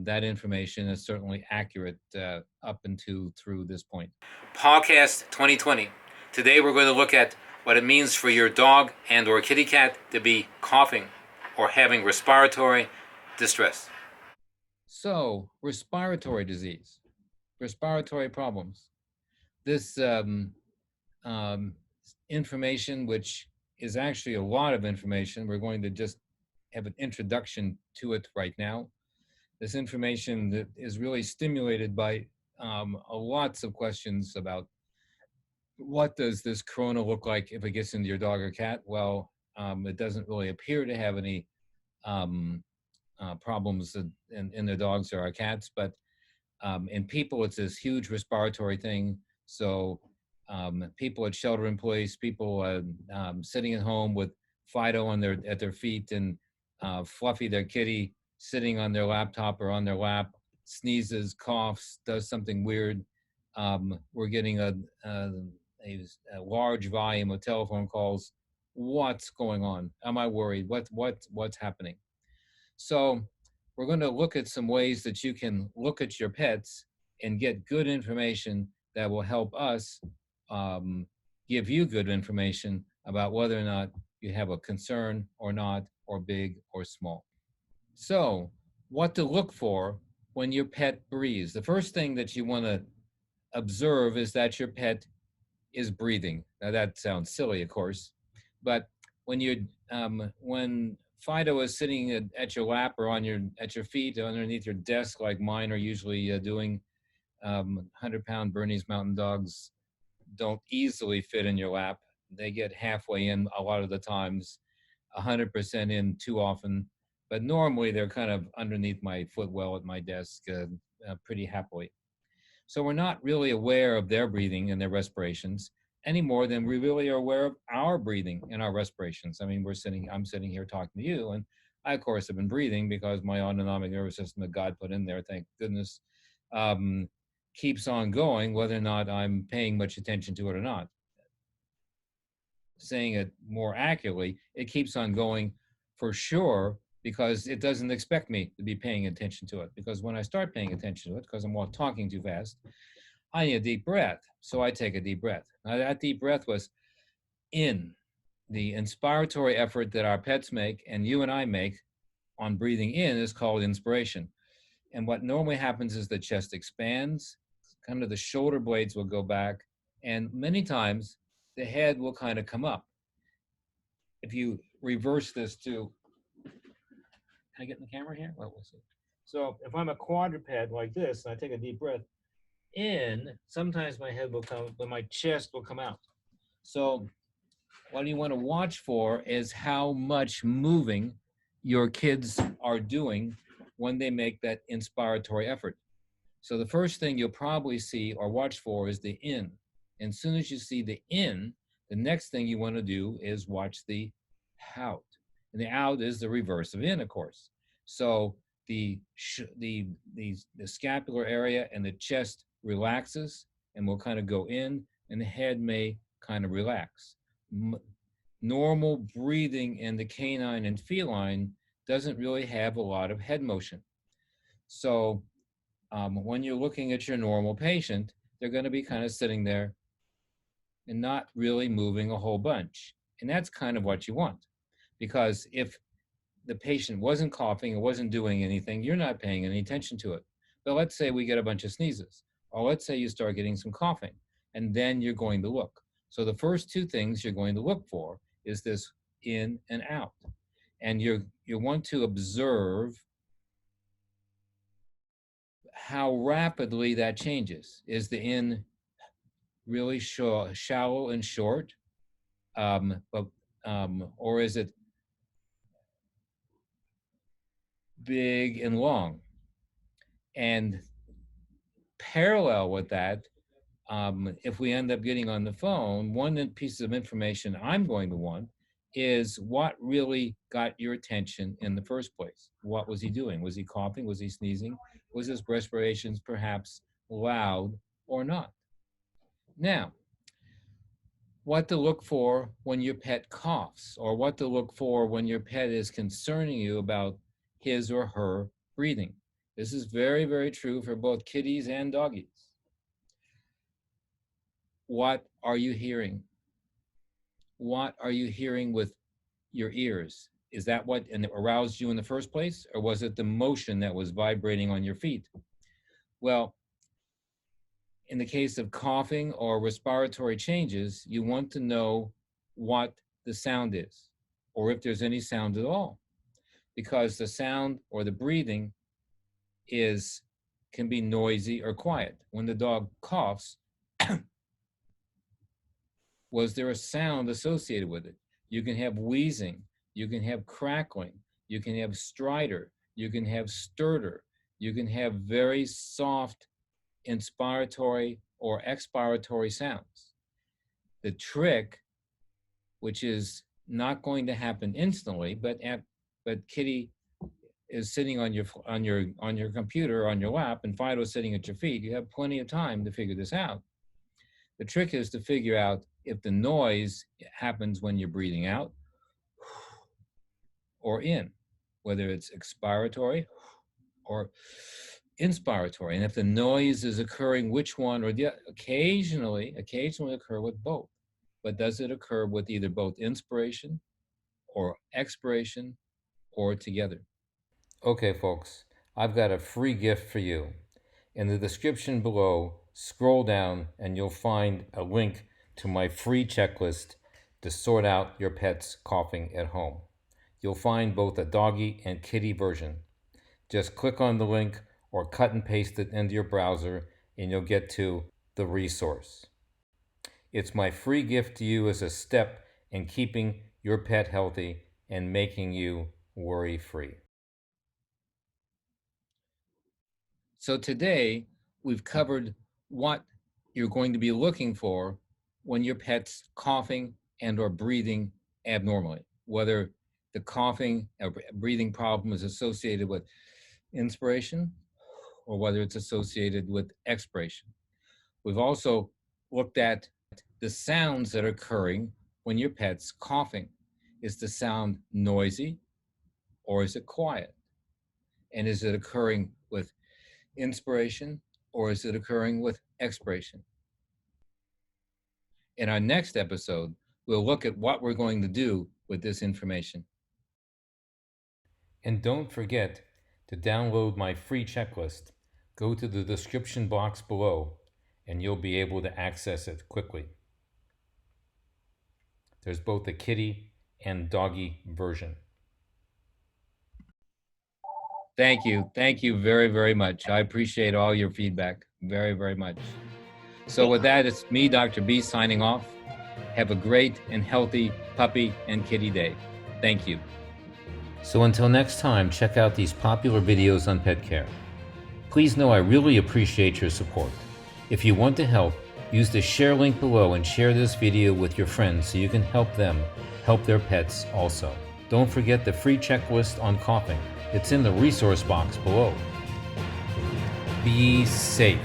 that information is certainly accurate up until through this point. Podcast 2020. Today we're going to look at what it means for your dog and or kitty cat to be coughing or having respiratory distress. So, respiratory disease, respiratory problems. This information, which is actually a lot of information, we're going to just have an introduction to it right now. This information that is really stimulated by lots of questions about what does this corona look like if it gets into your dog or cat? Well, it doesn't really appear to have any problems in their dogs or our cats, but in people, it's this huge respiratory thing. So people at shelter in place, people sitting at home with Fido at their feet, and Fluffy, their kitty, sitting on their laptop or on their lap, sneezes, coughs, does something weird. We're getting a large volume of telephone calls. What's going on? Am I worried? What's happening? So we're going to look at some ways that you can look at your pets and get good information that will help us give you good information about whether or not you have a concern or not, or big or small. So what to look for when your pet breathes. The first thing that you want to observe is that your pet is breathing. Now that sounds silly, of course, but when Fido is sitting at your lap or at your feet underneath your desk, like mine are usually doing, 100-pound Bernese Mountain Dogs don't easily fit in your lap. They get halfway in a lot of the times, 100% in too often, but normally they're kind of underneath my footwell at my desk pretty happily. So we're not really aware of their breathing and their respirations any more than we really are aware of our breathing and our respirations. I mean, I'm sitting here talking to you, and I, of course, have been breathing because my autonomic nervous system that God put in there, thank goodness, keeps on going, whether or not I'm paying much attention to it or not. Saying it more accurately, it keeps on going for sure because it doesn't expect me to be paying attention to it. Because when I start paying attention to it, because I'm talking too fast, I need a deep breath. So I take a deep breath. Now that deep breath was in. The inspiratory effort that our pets make and you and I make on breathing in is called inspiration. And what normally happens is the chest expands, kind of the shoulder blades will go back, and many times the head will kind of come up. If you reverse this to, can I get in the camera here? What was it? So if I'm a quadruped like this, and I take a deep breath in, sometimes my head will come, but my chest will come out. So what you want to watch for is how much moving your kids are doing when they make that inspiratory effort. So the first thing you'll probably see or watch for is the in. And as soon as you see the in, the next thing you want to do is watch the out. And the out is the reverse of in, of course. So the scapular area and the chest relaxes and will kind of go in, and the head may kind of relax. Normal breathing in the canine and feline doesn't really have a lot of head motion. So when you're looking at your normal patient, they're going to be kind of sitting there and not really moving a whole bunch. And that's kind of what you want. Because if the patient wasn't coughing or wasn't doing anything, you're not paying any attention to it. But let's say we get a bunch of sneezes, or let's say you start getting some coughing, and then you're going to look. So the first two things you're going to look for is this in and out. And you want to observe how rapidly that changes. Is the in really shallow and short, or is it big and long? And parallel with that, if we end up getting on the phone, one piece of information I'm going to want is what really got your attention in the first place. What was he doing? Was he coughing? Was he sneezing? Was his respirations perhaps loud or not? Now, what to look for when your pet coughs, or what to look for when your pet is concerning you about his or her breathing. This is very, very true for both kitties and doggies. What are you hearing? What are you hearing with your ears? Is that what aroused you in the first place? Or was it the motion that was vibrating on your feet? Well, in the case of coughing or respiratory changes, you want to know what the sound is, or if there's any sound at all, because the sound or the breathing can be noisy or quiet. When the dog coughs, was there a sound associated with it? You can have wheezing, you can have crackling, you can have stridor, you can have sturdor, you can have very soft inspiratory or expiratory sounds. The trick, which is not going to happen instantly, but Kitty is sitting on your computer on your lap and Fido's sitting at your feet, you have plenty of time to figure this out. The trick is to figure out if the noise happens when you're breathing out or in, whether it's expiratory or inspiratory, and if the noise is occurring, which one or the occasionally occur with both. But does it occur with either both inspiration or expiration or together? Okay, folks, I've got a free gift for you. In the description below, scroll down and you'll find a link to my free checklist to sort out your pet's coughing at home. You'll find both a doggy and kitty version. Just click on the link or cut and paste it into your browser and you'll get to the resource. It's my free gift to you as a step in keeping your pet healthy and making you worry-free. So today, we've covered what you're going to be looking for when your pet's coughing and or breathing abnormally, whether the coughing or breathing problem is associated with inspiration or whether it's associated with expiration. We've also looked at the sounds that are occurring when your pet's coughing. Is the sound noisy or is it quiet? And is it occurring with inspiration or is it occurring with expiration? In our next episode, we'll look at what we're going to do with this information. And don't forget to download my free checklist. Go to the description box below and you'll be able to access it quickly. There's both a kitty and doggy version. Thank you. Thank you very, very much. I appreciate all your feedback very, very much. So with that, it's me, Dr. B, signing off. Have a great and healthy puppy and kitty day. Thank you. So until next time, check out these popular videos on pet care. Please know I really appreciate your support. If you want to help, use the share link below and share this video with your friends so you can help them help their pets also. Don't forget the free checklist on coughing. It's in the resource box below. Be safe.